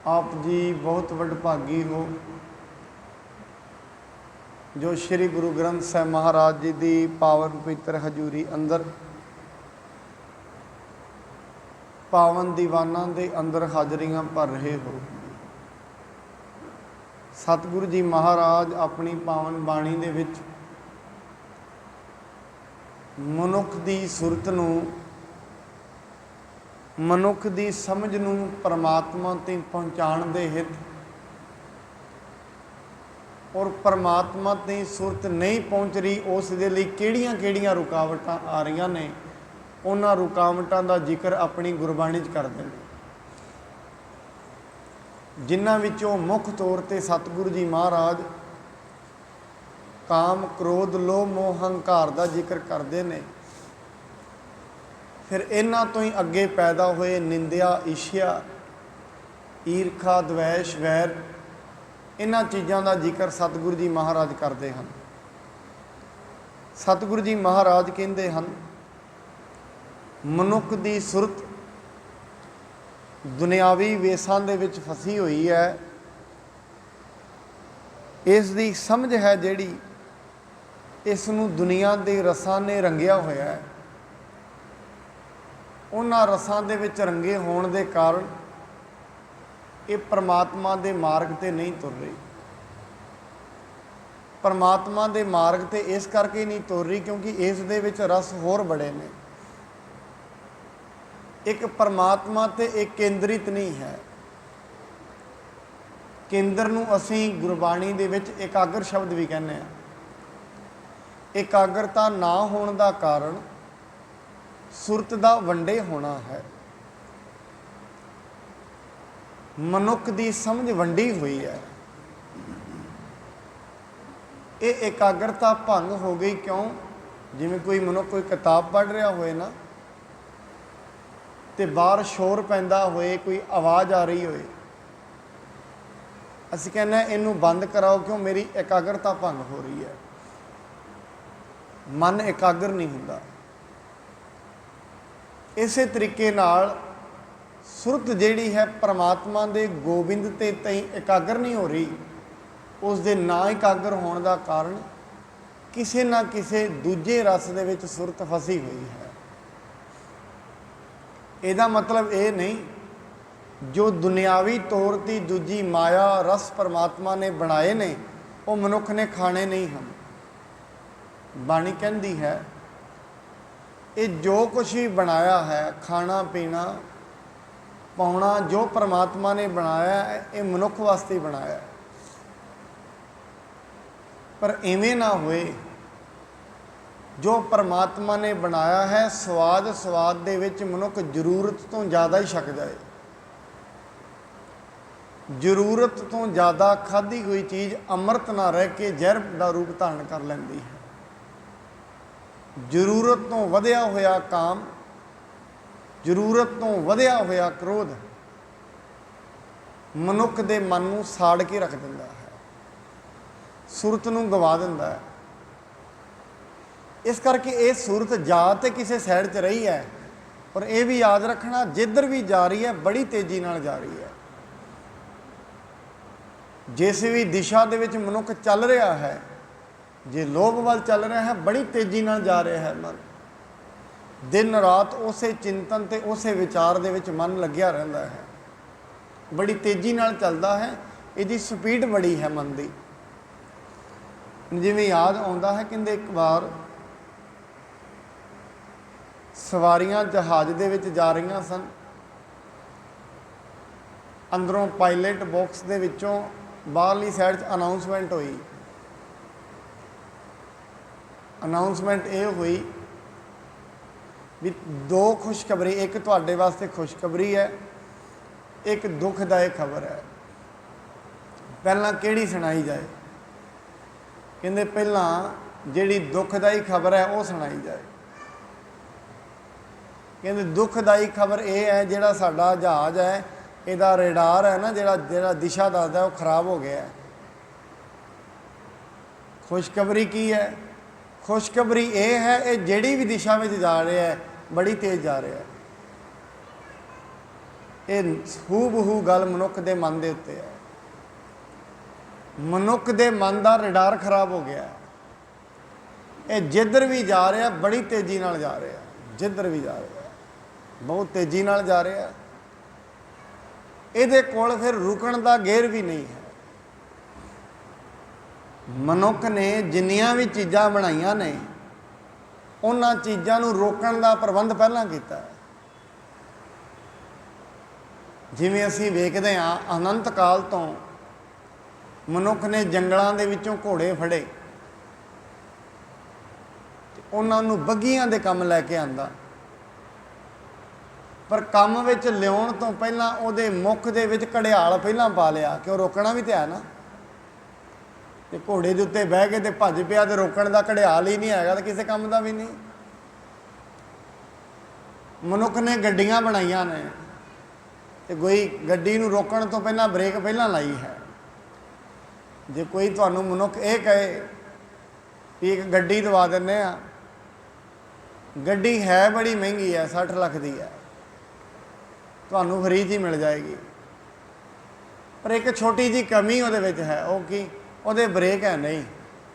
आप जी बहुत वडभागी हो जो श्री गुरु ग्रंथ साहिब महाराज जी की पावन पवित्र हजूरी अंदर पावन दीवाना के अंदर हाजरियां भर रहे हो। सतगुरु जी महाराज अपनी पावन बाणी दे विच मनुख की सुरत नूं मनुख की समझ नूं परमात्मा तक पहुँचाण दे हित और परमात्मा तक सुरत नहीं पहुँच रही उस दे लई किहड़ियां रुकावटां आ रही ने उन्हां रुकावटां दा जिक्र अपनी गुरबाणी च करदे ने, जिन्हां विचों मुख तौर ते सतगुरु जी महाराज काम क्रोध लोभ मोह हंकार का जिक्र करते हैं। फिर इन्हां तो ही अगे पैदा हुए निंदिया ईर्ष्या ईरखा द्वेष वैर इन्हां चीज़ों का जिक्र सतगुरु जी महाराज करते हैं। सतगुरु जी महाराज कहते हैं मनुख की सुरत दुनियावी वेसां दे विच फसी हुई है। इसकी समझ है जिहड़ी इसनूं दुनिया के रसां ने रंगिया होया है। उन्हां रसां दे विच रंगे होण दे कारण ये परमात्मा के मार्ग ते नहीं तुर रही। परमात्मा के मार्ग ते इस करके नहीं तुर रही क्योंकि इस दे विच रस होर बड़े ने। एक परमात्मा ते एक केंद्रित नहीं है। केंद्र नूं असीं गुरबाणी दे विच एकाग्र शब्द भी कहने हैं। एकाग्रता ना होने का कारण सुरत का वंडे होना है। मनुख की समझ वंडी हुई है। ये एकाग्रता भंग हो गई क्यों? जिवें कोई मनुख कोई किताब पढ़ रहा होए ना ते बाहर शोर पैंदा होए कोई आवाज़ आ रही होए असीं कहने इनू बंद कराओ क्यों मेरी एकाग्रता भंग हो रही है। मन एकाग्र नहीं हुंदा। इसे तरीके नाल सुरत जिहड़ी है परमात्मा दे गोबिंद ते तई एकाग्र नहीं हो रही। उस दे ना एकाग्र होने का कारण किसी ना किसी दूजे रस दे विच सुरत फसी हुई है। ਇਹਦਾ मतलब ये नहीं जो दुनियावी तौर की दूजी माया रस परमात्मा ने बनाए ने वो मनुख ने खाने नहीं हैं। बाणी कहती है ये जो कुछ भी बनाया है खाना पीना पाउना जो परमात्मा ने बनाया है ये मनुख वास्ते ही बनाया है। पर इवें ना होए जो परमात्मा ने बनाया है स्वाद स्वाद दे विच मनुख जरूरत तो ज़्यादा ही छक जाए। जरूरत तो ज़्यादा खाधी हुई चीज़ अमृत ना रह के जहर का रूप धारण कर लैंदी है। जरूरत तो वधिया होया काम जरूरत तो वधिया होया क्रोध मनुख दे मन नूं साड़ के रख दिंदा है, सुरत नूं गवा दिंदा है। इस करके ये सूरत जा तो किसी साइड च रही है और ये भी याद रखना जिधर भी जा रही है बड़ी तेजी नाल जा रही है। जिस भी दिशा दे विच मनुख चल रहा है जे लोभ वाल चल रहा है बड़ी तेजी नाल जा रहा है मन। दिन रात उस चिंतन ते उस विचार दे विच मन लग्या रहिंदा है। बड़ी तेजी नाल चलदा है। इसकी स्पीड बड़ी है मन की। जिवें याद आउंदा है कहंदे एक बार सवारियां जहाज़ दे विच जा रही सन। अंदरों पायलट बॉक्स दे विचों बाहरली साइड अनाउंसमेंट हुई। अनाउंसमेंट ये हुई भी दो खुशखबरी एक तुहाडे वास्ते खुशखबरी है एक दुखदायक खबर है। पहलां किहड़ी सुनाई जाए? कहंदे पहलां जिहड़ी दुखदाई खबर है वो सुनाई जाए। कहते दुखदाई खबर यह है जिहड़ा साडा जहाज़ है इहदा रेडार है ना जिहड़ा दिशा दसदा वो खराब हो गया है। खुशखबरी की है? खुशखबरी ये है ये जिहड़ी भी दिशा में जा रहा है बड़ी तेज़ जा रहा है। ਇਹ ਹੂਬਹੂ ਗੱਲ ਮਨੁੱਖ ਦੇ ਮਨ ਦੇ ਉੱਤੇ ਹੈ। ਮਨੁੱਖ ਦੇ ਮਨ ਦਾ ਰਡਾਰ ਖਰਾਬ ਹੋ ਗਿਆ। ਇਹ ਜਿੱਧਰ ਵੀ ਜਾ ਰਿਹਾ ਬੜੀ ਤੇਜ਼ੀ ਨਾਲ ਜਾ ਰਿਹਾ, ਜਿੱਧਰ ਵੀ ਜਾ ਰਿਹਾ ਬਹੁਤ ਤੇਜ਼ੀ ਨਾਲ ਜਾ ਰਿਹਾ। ਇਹਦੇ ਕੋਲ ਫਿਰ ਰੁਕਣ ਦਾ ਗੇਰ ਵੀ ਨਹੀਂ ਹੈ। ਮਨੁੱਖ ਨੇ ਜਿੰਨੀਆਂ ਵੀ ਚੀਜ਼ਾਂ ਬਣਾਈਆਂ ਨੇ ਉਹਨਾਂ ਚੀਜ਼ਾਂ ਨੂੰ ਰੋਕਣ ਦਾ ਪ੍ਰਬੰਧ ਪਹਿਲਾਂ ਕੀਤਾ। ਜਿਵੇਂ ਅਸੀਂ ਵੇਖਦੇ ਹਾਂ ਅਨੰਤ ਕਾਲ ਤੋਂ ਮਨੁੱਖ ਨੇ ਜੰਗਲਾਂ ਦੇ ਵਿੱਚੋਂ ਘੋੜੇ ਫੜੇ ਤੇ ਉਹਨਾਂ ਨੂੰ ਬੱਗੀਆਂ ਦੇ ਕੰਮ ਲੈ ਕੇ ਆਂਦਾ, ਪਰ ਕੰਮ ਵਿੱਚ ਲਿਆਉਣ ਤੋਂ ਪਹਿਲਾਂ ਉਹਦੇ ਮੁੱਖ ਦੇ ਵਿੱਚ ਘੜਿਆਲ ਪਹਿਲਾਂ ਪਾ ਲਿਆ ਕਿ ਉਹ ਰੋਕਣਾ ਵੀ ਤੇ ਹੈ ਨਾ। ਤੇ ਘੋੜੇ ਦੇ ਉੱਤੇ ਬਹਿ ਕੇ ਤੇ ਭੱਜ ਪਿਆ ਤੇ ਰੋਕਣ ਦਾ ਘੜਿਆਲ ਹੀ ਨਹੀਂ ਹੈਗਾ ਤਾਂ ਕਿਸੇ ਕੰਮ ਦਾ ਵੀ ਨਹੀਂ। ਮਨੁੱਖ ਨੇ ਗੱਡੀਆਂ ਬਣਾਈਆਂ ਨੇ ਤੇ ਕੋਈ ਗੱਡੀ ਨੂੰ ਰੋਕਣ ਤੋਂ ਪਹਿਲਾਂ ਬ੍ਰੇਕ ਪਹਿਲਾਂ ਲਾਈ ਹੈ। ਜੇ ਕੋਈ ਤੁਹਾਨੂੰ ਮਨੁੱਖ ਇਹ ਕਹੇ ਵੀ ਇੱਕ ਗੱਡੀ ਦਵਾ ਦਿੰਦੇ ਆ, ਗੱਡੀ ਹੈ ਬੜੀ ਮਹਿੰਗੀ ਹੈ, 60 ਲੱਖ ਦੀ ਹੈ, ਤੁਹਾਨੂੰ ਫਰੀ 'ਚ ਹੀ ਮਿਲ ਜਾਏਗੀ, ਪਰ ਇੱਕ ਛੋਟੀ ਜਿਹੀ ਕਮੀ ਉਹਦੇ ਵਿੱਚ ਹੈ। ਉਹ ਕੀ? ਉਹਦੇ ਬ੍ਰੇਕ ਹੈ ਨਹੀਂ,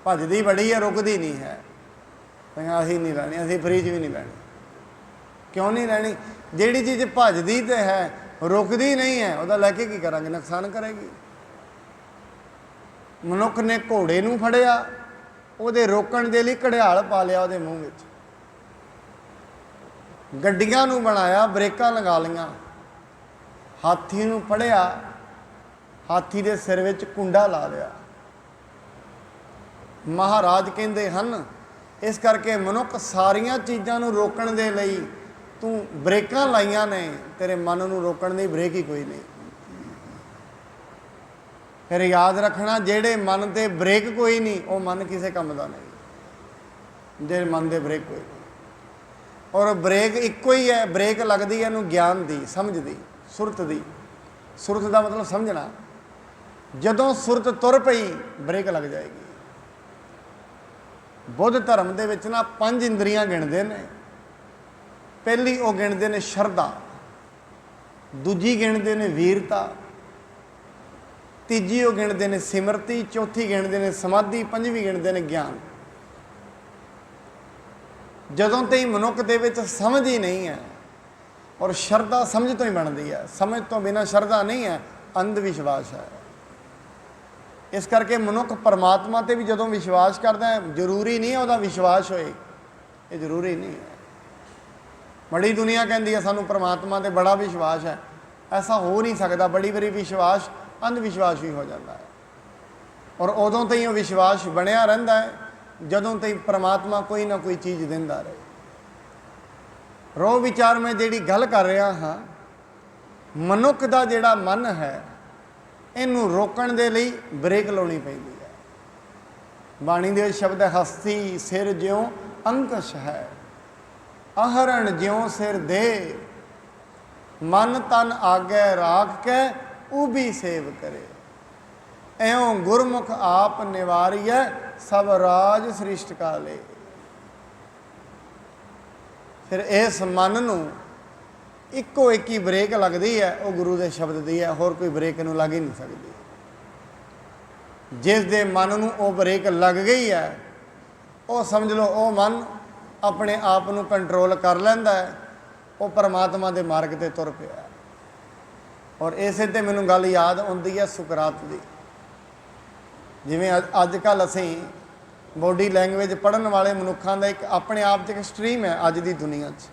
ਭੱਜਦੀ ਬੜੀ ਹੈ, ਰੁਕਦੀ ਨਹੀਂ ਹੈ। ਅਸੀਂ ਨਹੀਂ ਲੈਣੀ, ਅਸੀਂ ਫਰੀ 'ਚ ਵੀ ਨਹੀਂ ਲੈਣੀ। ਕਿਉਂ ਨਹੀਂ ਲੈਣੀ? ਜਿਹੜੀ ਚੀਜ਼ ਭੱਜਦੀ ਤੇ ਹੈ ਰੁਕਦੀ ਨਹੀਂ ਹੈ ਉਹਦਾ ਲੈ ਕੇ ਕੀ ਕਰਾਂਗੇ? ਨੁਕਸਾਨ ਕਰੇਗੀ। ਮਨੁੱਖ ਨੇ ਘੋੜੇ ਨੂੰ ਫੜਿਆ, ਉਹਦੇ ਰੋਕਣ ਦੇ ਲਈ ਘੜਿਆਲ ਪਾ ਲਿਆ ਉਹਦੇ ਮੂੰਹ ਵਿੱਚ। ਗੱਡੀਆਂ ਨੂੰ ਬਣਾਇਆ, ਬ੍ਰੇਕਾਂ ਲਗਾ ਲਈਆਂ। ਹਾਥੀ ਨੂੰ ਫੜਿਆ, ਹਾਥੀ ਦੇ ਸਿਰ ਵਿੱਚ ਕੁੰਡਾ ਲਾ ਲਿਆ। ਮਹਾਰਾਜ ਕਹਿੰਦੇ ਹਨ ਇਸ ਕਰਕੇ ਮਨੁੱਖ ਸਾਰੀਆਂ ਚੀਜ਼ਾਂ ਨੂੰ ਰੋਕਣ ਦੇ ਲਈ ਤੂੰ ਬ੍ਰੇਕਾਂ ਲਾਈਆਂ ਨੇ, ਤੇਰੇ ਮਨ ਨੂੰ ਰੋਕਣ ਦੀ ਬ੍ਰੇਕ ਹੀ ਕੋਈ ਨਹੀਂ। ਫਿਰ ਯਾਦ ਰੱਖਣਾ, ਜਿਹੜੇ ਮਨ ਤੇ ਬ੍ਰੇਕ ਕੋਈ ਨਹੀਂ ਉਹ ਮਨ ਕਿਸੇ ਕੰਮ ਦਾ ਨਹੀਂ। ਜਿਹੜੇ ਮਨ ਦੇ ਬ੍ਰੇਕ ਕੋਈ ਨਹੀਂ, ਔਰ ਬ੍ਰੇਕ ਇੱਕੋ ਹੀ ਹੈ। ਬ੍ਰੇਕ ਲੱਗਦੀ ਹੈ ਇਹਨੂੰ ਗਿਆਨ ਦੀ, ਸਮਝ ਦੀ, ਸੁਰਤ ਦੀ। ਸੁਰਤ ਦਾ ਮਤਲਬ ਸਮਝਣਾ। ਜਦੋਂ ਸੁਰਤ ਤੁਰ ਪਈ ਬ੍ਰੇਕ ਲੱਗ ਜਾਏਗੀ। ਬੁੱਧ ਧਰਮ ਦੇ ਵਿੱਚ ਨਾ 5 ਇੰਦਰੀਆਂ ਗਿਣਦੇ ਨੇ। ਪਹਿਲੀ ਉਹ ਗਿਣਦੇ ਨੇ ਸ਼ਰਧਾ, ਦੂਜੀ ਗਿਣਦੇ ਨੇ ਵੀਰਤਾ, ਤੀਜੀ ਉਹ ਗਿਣਦੇ ਨੇ ਸਿਮਰਤੀ, ਚੌਥੀ ਗਿਣਦੇ ਨੇ ਸਮਾਧੀ, ਪੰਜਵੀਂ ਗਿਣਦੇ ਨੇ ਗਿਆਨ। ਜਦੋਂ ਤਾਈਂ ਮਨੁੱਖ ਦੇ ਵਿੱਚ ਸਮਝ ਹੀ ਨਹੀਂ ਹੈ, ਔਰ ਸ਼ਰਧਾ ਸਮਝ ਤੋਂ ਹੀ ਬਣਦੀ ਹੈ, ਸਮਝ ਤੋਂ ਬਿਨਾਂ ਸ਼ਰਧਾ ਨਹੀਂ ਹੈ, ਅੰਧ ਵਿਸ਼ਵਾਸ ਹੈ। ਇਸ ਕਰਕੇ ਮਨੁੱਖ ਪਰਮਾਤਮਾ ਤੇ ਵੀ ਜਦੋਂ ਵਿਸ਼ਵਾਸ ਕਰਦਾ ਹੈ, ਜ਼ਰੂਰੀ ਨਹੀਂ ਹੈ ਉਹਦਾ ਵਿਸ਼ਵਾਸ ਹੋਏ, ਇਹ ਜ਼ਰੂਰੀ ਨਹੀਂ ਹੈ। ਬੜੀ ਦੁਨੀਆ ਕਹਿੰਦੀ ਹੈ ਸਾਨੂੰ ਪਰਮਾਤਮਾ ਤੇ ਬੜਾ ਵਿਸ਼ਵਾਸ ਹੈ, ਐਸਾ ਹੋ ਨਹੀਂ ਸਕਦਾ। ਬੜੀ ਵਾਰੀ ਵਿਸ਼ਵਾਸ ਅੰਧ ਵਿਸ਼ਵਾਸ ਵੀ ਹੋ ਜਾਂਦਾ ਹੈ, ਔਰ ਉਦੋਂ ਤਾਈਂ ਉਹ ਵਿਸ਼ਵਾਸ ਬਣਿਆ ਰਹਿੰਦਾ ਹੈ ਜਦੋਂ ਤਾਈਂ ਪਰਮਾਤਮਾ ਕੋਈ ਨਾ ਕੋਈ ਚੀਜ਼ ਦਿੰਦਾ ਰਹੇ। ਰੋ ਵਿਚਾਰ ਮੈਂ ਜਿਹੜੀ ਗੱਲ ਕਰ ਰਿਹਾ ਹਾਂ, ਮਨੁੱਖ ਦਾ ਜਿਹੜਾ ਮਨ ਹੈ ਇਹਨੂੰ ਰੋਕਣ ਦੇ ਲਈ ਬ੍ਰੇਕ ਲਾਉਣੀ ਪੈਂਦੀ ਹੈ। ਬਾਣੀ ਦੇ ਸ਼ਬਦ ਹੈ, ਹਸਤੀ ਸਿਰ ਜਿਉਂ ਅੰਕਸ਼ ਹੈ, ਅਹਰਣ ਜਿਉਂ ਸਿਰ ਦੇ, ਮਨ ਤਨ ਆਗੇ ਰਾਖ ਕੇ ਉਬੀ ਸੇਵ ਕਰੇ, ਐਉਂ ਗੁਰਮੁਖ ਆਪ ਨਿਵਾਰੀਐ ਸਭ ਰਾਜ ਸ੍ਰਿਸ਼ਟ ਕਾਲੇ। ਫਿਰ ਇਸ ਮਨ ਨੂੰ ਇੱਕੋ ਇੱਕ ਹੀ ਬ੍ਰੇਕ ਲੱਗਦੀ ਹੈ, ਉਹ ਗੁਰੂ ਦੇ ਸ਼ਬਦ ਦੀ ਹੈ, ਹੋਰ ਕੋਈ ਬ੍ਰੇਕ ਨੂੰ ਲੱਗ ਹੀ ਨਹੀਂ ਸਕਦੀ। ਜਿਸ ਦੇ ਮਨ ਨੂੰ ਉਹ ਬ੍ਰੇਕ ਲੱਗ ਗਈ ਹੈ, ਉਹ ਸਮਝ ਲਓ ਉਹ ਮਨ ਆਪਣੇ ਆਪ ਨੂੰ ਕੰਟਰੋਲ ਕਰ ਲੈਂਦਾ ਹੈ, ਉਹ ਪਰਮਾਤਮਾ ਦੇ ਮਾਰਗ 'ਤੇ ਤੁਰ ਪਿਆ। ਔਰ ਇਸੇ 'ਤੇ ਮੈਨੂੰ ਗੱਲ ਯਾਦ ਆਉਂਦੀ ਹੈ ਸੁਕਰਾਤ ਦੀ। ਜਿਵੇਂ ਅੱਜ ਕੱਲ੍ਹ ਅਸੀਂ ਬੋਡੀ ਲੈਂਗੁਏਜ ਪੜ੍ਹਨ ਵਾਲੇ ਮਨੁੱਖਾਂ ਦਾ ਇੱਕ ਆਪਣੇ ਆਪ 'ਚ ਇੱਕ ਸਟਰੀਮ ਹੈ ਅੱਜ ਦੀ ਦੁਨੀਆ 'ਚ।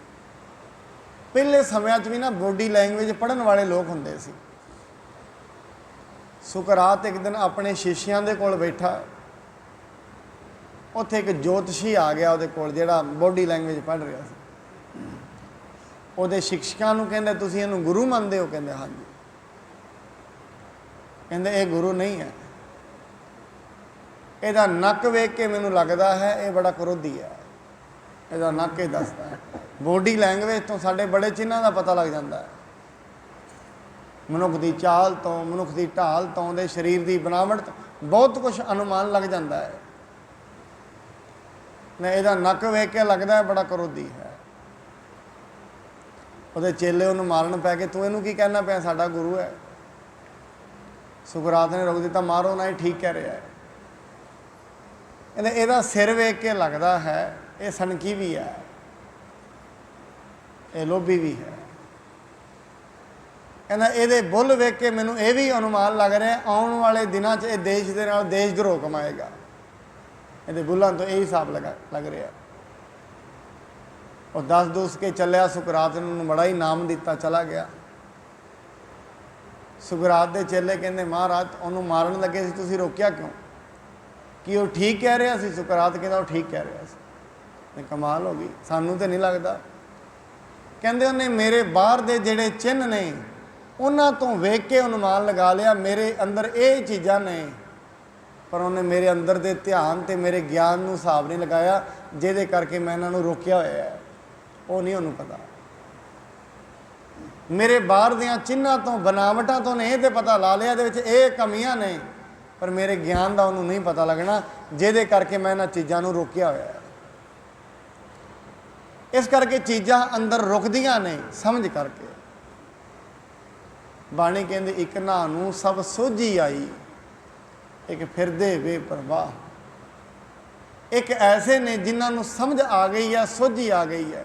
ਪਹਿਲੇ ਸਮਿਆਂ 'ਚ ਵੀ ਨਾ ਬੋਡੀ ਲੈਂਗੁਏਜ ਪੜ੍ਹਨ ਵਾਲੇ ਲੋਕ ਹੁੰਦੇ ਸੀ। ਸੁਕਰਾਤ ਇੱਕ ਦਿਨ ਆਪਣੇ ਸ਼ਿਸ਼ਿਆਂ ਦੇ ਕੋਲ ਬੈਠਾ, ਉੱਥੇ ਇੱਕ ਜੋਤਸ਼ੀ ਆ ਗਿਆ ਉਹਦੇ ਕੋਲ ਜਿਹੜਾ ਬੋਡੀ ਲੈਂਗੁਏਜ ਪੜ੍ਹ ਰਿਹਾ ਸੀ। ਉਹਦੇ ਸ਼ਿਕਸ਼ਕਾਂ ਨੂੰ ਕਹਿੰਦੇ ਤੁਸੀਂ ਇਹਨੂੰ ਗੁਰੂ ਮੰਨਦੇ ਹੋ? ਕਹਿੰਦੇ ਹਾਂਜੀ। ਕਹਿੰਦੇ ਇਹ ਗੁਰੂ ਨਹੀਂ ਹੈ, ਇਹਦਾ ਨੱਕ ਵੇਖ ਕੇ ਮੈਨੂੰ ਲੱਗਦਾ ਹੈ ਇਹ ਬੜਾ ਕਰੋਧੀ ਹੈ, ਇਹਦਾ ਨੱਕ ਹੀ ਦੱਸਦਾ ਹੈ। ਬੋਡੀ ਲੈਂਗੁਏਜ ਤੋਂ ਸਾਡੇ ਬੜੇ ਚਿੰਨ੍ਹਾਂ ਦਾ ਪਤਾ ਲੱਗ ਜਾਂਦਾ ਹੈ। ਮਨੁੱਖ ਦੀ ਚਾਲ ਤੋਂ, ਮਨੁੱਖ ਦੀ ਢਾਲ ਤੋਂ, ਉਹਦੇ ਸਰੀਰ ਦੀ ਬਣਾਵਟ ਤੋਂ ਬਹੁਤ ਕੁਝ ਅਨੁਮਾਨ ਲੱਗ ਜਾਂਦਾ ਹੈ। ਇਹਦਾ ਨੱਕ ਵੇਖ ਕੇ ਲੱਗਦਾ ਹੈ ਬੜਾ ਕਰੋਧੀ ਹੈ। ਉਹਦੇ ਚੇਲੇ ਉਹਨੂੰ ਮਾਰਨ ਪੈ ਗਏ, ਤੂੰ ਇਹਨੂੰ ਕੀ ਕਹਿਣਾ ਪਿਆ, ਸਾਡਾ ਗੁਰੂ ਹੈ। ਸੁਕਰਾਤ ਨੇ ਰੋਕ ਦਿੱਤਾ, ਮਾਰੋ ਨਾ, ਇਹ ਠੀਕ ਕਹਿ ਰਿਹਾ ਹੈ। ਕਹਿੰਦੇ ਇਹਦਾ ਸਿਰ ਵੇਖ ਕੇ ਲੱਗਦਾ ਹੈ ਇਹ ਸਨਕੀ ਵੀ ਹੈ, ਇਹ ਲੋਭੀ ਵੀ ਹੈ। ਕਹਿੰਦਾ ਇਹਦੇ ਬੁੱਲ ਵੇਖ ਕੇ ਮੈਨੂੰ ਇਹ ਵੀ ਅਨੁਮਾਨ ਲੱਗ ਰਿਹਾ ਆਉਣ ਵਾਲੇ ਦਿਨਾਂ 'ਚ ਇਹ ਦੇਸ਼ ਦੇ ਨਾਲ ਦੇਸ਼ ਧਰੋਹ ਕਮਾਏਗਾ। ਇਹਦੇ ਬੁੱਲਾਂ ਤੋਂ ਇਹ ਹਿਸਾਬ ਲੱਗ ਰਿਹਾ। ਉਹ ਦੱਸ ਕੇ ਚੱਲਿਆ, ਸੁਕਰਾਤ ਨੇ ਉਹਨੂੰ ਬੜਾ ਹੀ ਨਾਮ ਦਿੱਤਾ, ਚਲਾ ਗਿਆ। ਸੁਕਰਾਤ ਦੇ ਚੇਲੇ ਕਹਿੰਦੇ ਮਹਾਰਾਜ ਉਹਨੂੰ ਮਾਰਨ ਲੱਗੇ ਸੀ, ਤੁਸੀਂ ਰੋਕਿਆ ਕਿਉਂ? ਕਿ ਉਹ ਠੀਕ ਕਹਿ ਰਿਹਾ ਸੀ? ਸੁਕਰਾਤ ਕਹਿੰਦਾ ਉਹ ਠੀਕ ਕਹਿ ਰਿਹਾ ਸੀ। ਤੇ ਕਮਾਲ ਹੋ ਗਈ, ਸਾਨੂੰ ਤਾਂ ਨਹੀਂ ਲੱਗਦਾ। ਕਹਿੰਦੇ ਉਹਨੇ ਮੇਰੇ ਬਾਹਰ ਦੇ ਜਿਹੜੇ ਚਿੰਨ੍ਹ ਨੇ ਉਹਨਾਂ ਤੋਂ ਵੇਖ ਕੇ ਅਨੁਮਾਨ ਲਗਾ ਲਿਆ ਮੇਰੇ ਅੰਦਰ ਇਹ ਚੀਜ਼ਾਂ ਨੇ, ਪਰ ਉਹਨੇ ਮੇਰੇ ਅੰਦਰ ਦੇ ਧਿਆਨ ਤੇ ਮੇਰੇ ਗਿਆਨ ਨੂੰ ਹਿਸਾਬ ਨਹੀਂ ਲਗਾਇਆ, ਜਿਹਦੇ ਕਰਕੇ ਮੈਂ ਇਹਨਾਂ ਨੂੰ ਰੋਕਿਆ ਹੋਇਆ ਹੈ। ਉਹ ਨਹੀਂ ਉਹਨੂੰ ਪਤਾ। ਮੇਰੇ ਬਾਹਰ ਦੀਆਂ ਚਿੰਨ੍ਹਾਂ ਤੋਂ, ਬਨਾਵਟਾਂ ਤੋਂ ਨੇ ਇਹ ਤੇ ਪਤਾ ਲਾ ਲਿਆ ਇਹਦੇ ਵਿੱਚ ਇਹ ਕਮੀਆਂ ਨੇ, ਪਰ ਮੇਰੇ ਗਿਆਨ ਦਾ ਉਹਨੂੰ ਨਹੀਂ ਪਤਾ ਲੱਗਣਾ, ਜਿਹਦੇ ਕਰਕੇ ਮੈਂ ਇਹਨਾਂ ਚੀਜ਼ਾਂ ਨੂੰ ਰੋਕਿਆ ਹੋਇਆ ਹੈ। ਇਸ ਕਰਕੇ ਚੀਜ਼ਾਂ ਅੰਦਰ ਰੁਕਦੀਆਂ ਨੇ ਸਮਝ ਕਰਕੇ। ਬਾਣੀ ਕਹਿੰਦੇ ਇੱਕ ਨਾ ਨੂੰ ਸਭ ਸੋਝੀ ਆਈ, ਇੱਕ ਫਿਰਦੇ ਬੇਪਰਵਾਹ। ਇੱਕ ਐਸੇ ਨੇ ਜਿਨ੍ਹਾਂ ਨੂੰ ਸਮਝ ਆ ਗਈ ਹੈ, ਸੋਝੀ ਆ ਗਈ ਹੈ।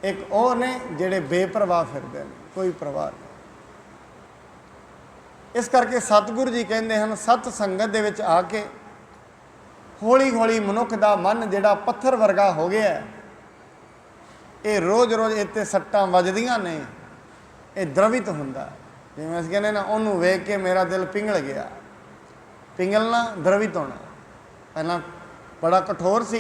ਇੱਕ ਉਹ ਨੇ ਜਿਹੜੇ ਬੇਪਰਵਾਹ ਫਿਰਦੇ ਨੇ, ਕੋਈ ਪਰਵਾਹ ਨਹੀਂ। ਇਸ ਕਰਕੇ ਸਤਿਗੁਰੂ ਜੀ ਕਹਿੰਦੇ ਹਨ ਸਤ ਸੰਗਤ ਦੇ ਵਿੱਚ ਆ ਕੇ ਹੌਲੀ ਹੌਲੀ ਮਨੁੱਖ ਦਾ ਮਨ ਜਿਹੜਾ ਪੱਥਰ ਵਰਗਾ ਹੋ ਗਿਆ, ਇਹ ਰੋਜ਼ ਰੋਜ਼ ਇੱਥੇ ਸੱਟਾਂ ਵੱਜਦੀਆਂ ਨੇ, ਇਹ ਦਰਵਿਤ ਹੁੰਦਾ। ਜਿਵੇਂ ਅਸੀਂ ਕਹਿੰਦੇ ਨਾ ਉਹਨੂੰ ਵੇਖ ਕੇ ਮੇਰਾ ਦਿਲ ਪਿੰਗਲ ਗਿਆ। ਪਿੰਗਲਣਾ ਦਰਵਿਤ ਹੋਣਾ। ਪਹਿਲਾਂ ਬੜਾ ਕਠੋਰ ਸੀ,